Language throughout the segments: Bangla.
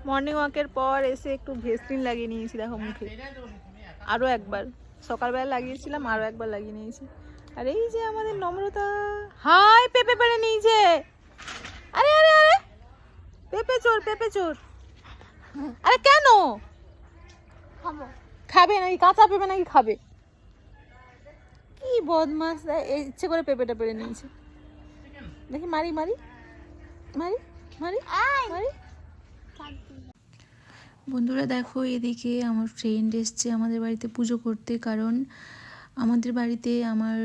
মর্নিং ওয়াকের পর এসে একটু ভেসলিন লাগিয়ে নিয়েছি দেখো মুখে, আরও একবার সকালবেলা লাগিয়েছিলাম, আরও একবার লাগিয়ে নিয়েছি। আর এই যে আমাদের নম্রতা, হাই পেঁপে পেড়ে নিয়েছে। আরে আরে আরে পেঁপে চোর, পেঁপে চোর। আরে কেন খাবে নাকি? কাঁচা পেঁপে নাকি খাবে? কি বদমাস, ইচ্ছে করে পেঁপেটা পেড়ে নিয়েছে। দেখি মারি মারি মারি মারি মারি। বন্ধুরা দেখো, এদিকে আমার ফ্রেন্ড এসছে আমাদের বাড়িতে পুজো করতে, কারণ আমাদের বাড়িতে আমার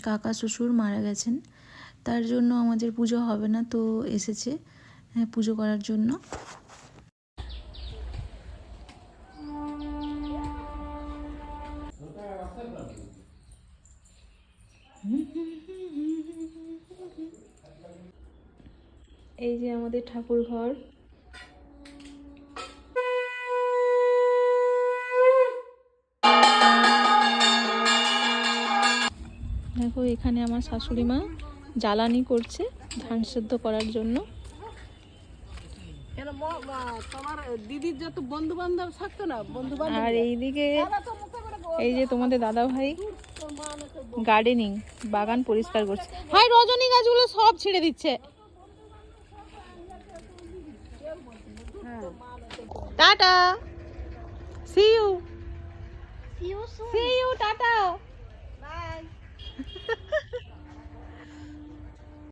কাকা শ্বশুর মারা গেছেন, তার জন্য আমাদের পুজো হবে না, তো এসেছে পুজো করার জন্য। এই যে আমাদের ঠাকুর ঘর, দেখো এখানে আমার শাশুড়ি মা জ্বালানি করছে ধান সেদ্ধ করার জন্য। তোমার দিদির যত বন্ধু বান্ধব থাকতো না, বন্ধু বান্ধব, আর এইদিকে এই যে তোমাদের দাদা ভাই গার্ডেনিং, বাগান পরিষ্কার করছে। হাই রজনী গাছগুলো সব ছিঁড়ে দিচ্ছে। Tata, see you, see you tata.